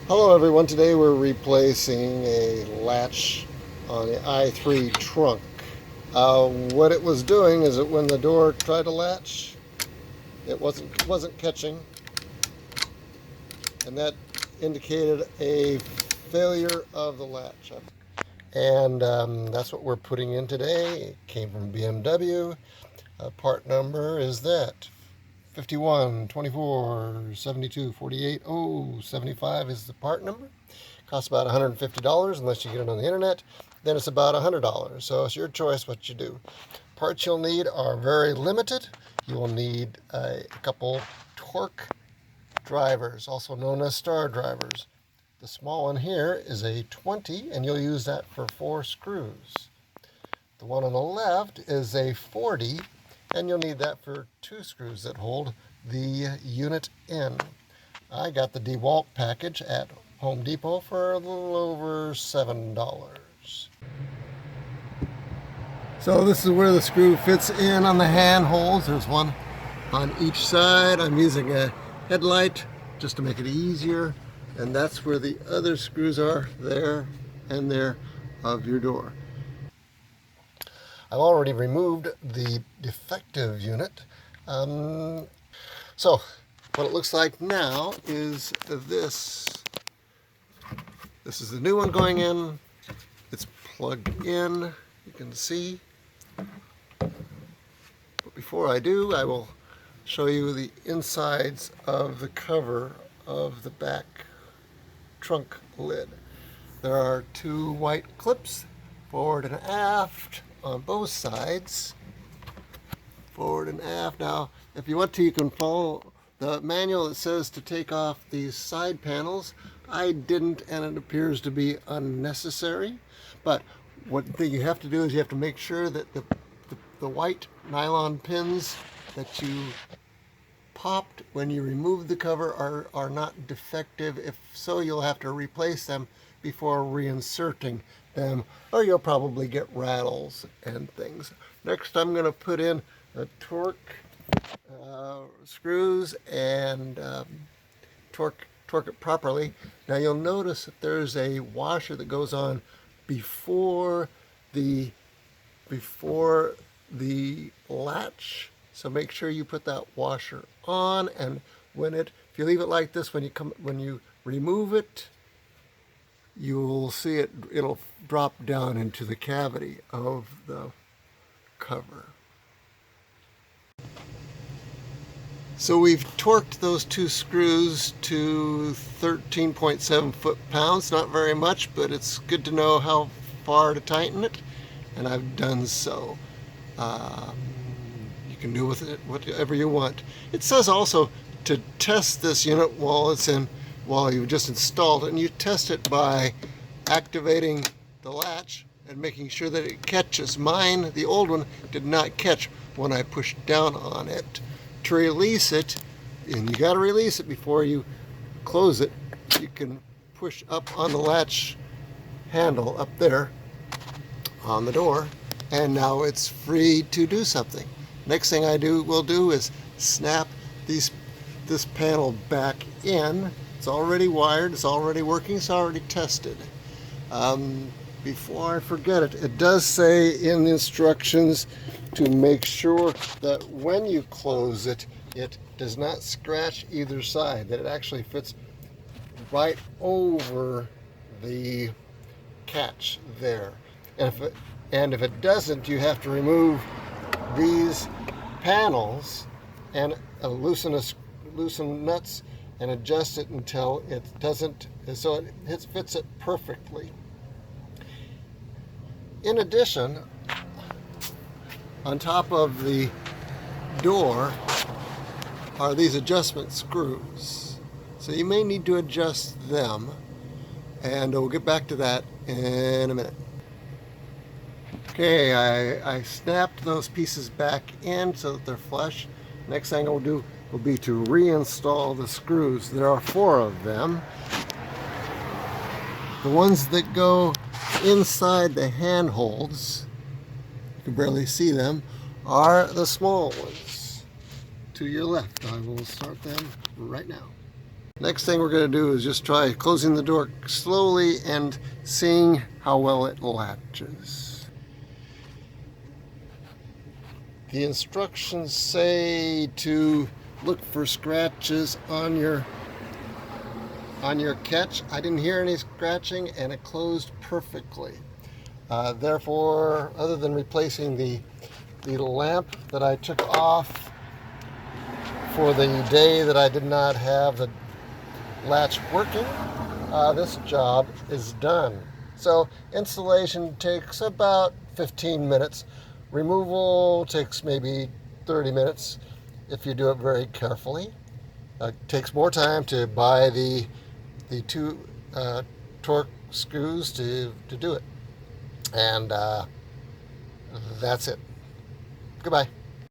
Hello everyone, today we're replacing a latch on the i3 trunk. What it was doing is that when the door tried to latch, it wasn't catching, and that indicated a failure of the latch. And that's what we're putting in today. It came from BMW. Part number is that 51 24 72 48 75 is the part number. Costs about $150 unless you get it on the internet. Then it's about $100. So it's your choice what you do. Parts you'll need are very limited. You will need a couple torque drivers, also known as star drivers. The small one here is a 20, and you'll use that for 4 screws. The one on the left is a 40, and you'll need that for 2 screws that hold the unit in. I got the DeWalt package at Home Depot for a little over $7. So this is where the screw fits in on the handholds. There's one on each side. I'm using a headlight just to make it easier. And that's where the other screws are, there and there, of your door. I've already removed the defective unit. So what it looks like now is this. This is the new one going in. It's plugged in, you can see. But before I do, I will show you the insides of the cover of the back trunk lid. There are 2 white clips, forward and aft, on both sides. Forward and aft. Now, if you want to, you can follow the manual that says to take off these side panels. I didn't, and it appears to be unnecessary. But what thing you have to do is you have to make sure that the white nylon pins that you popped when you removed the cover are not defective. If so, you'll have to replace them before reinserting them, or you'll probably get rattles and things. Next, I'm going to put in the torque screws and torque it properly. Now you'll notice that there's a washer that goes on before the latch. So make sure you put that washer on, and if you leave it like this, when you remove it, you'll see it'll drop down into the cavity of the cover. So we've torqued those 2 screws to 13.7 foot-pounds. Not very much, but it's good to know how far to tighten it, and I've done so. You can do with it whatever you want. It says also to test this unit while you've just installed it, and you test it by activating the latch and making sure that it catches. Mine, the old one, did not catch when I pushed down on it. To release it, and you got to release it before you close it, you can push up on the latch handle up there on the door, and now it's free to do something. Next thing will do is snap this panel back in. It's already wired, it's already working, it's already tested. Before I forget it, it does say in the instructions to make sure that when you close it, it does not scratch either side, that it actually fits right over the catch there. And if it doesn't, you have to remove these panels and loosen nuts and adjust it until it doesn't, so it fits it perfectly. In addition, on top of the door are these adjustment screws. So you may need to adjust them, and we'll get back to that in a minute. Okay, I snapped those pieces back in so that they're flush. Next thing I'll do will be to reinstall the screws. There are 4 of them. The ones that go inside the handholds, you can barely see them, are the small ones. To your left, I will start them right now. Next thing we're going to do is just try closing the door slowly and seeing how well it latches. The instructions say to look for scratches on your catch. I didn't hear any scratching and it closed perfectly. Therefore, other than replacing the lamp that I took off for the day that I did not have the latch working, this job is done. So installation takes about 15 minutes. Removal takes maybe 30 minutes if you do it very carefully. It takes more time to buy the two torque screws to do it. And that's it. Goodbye.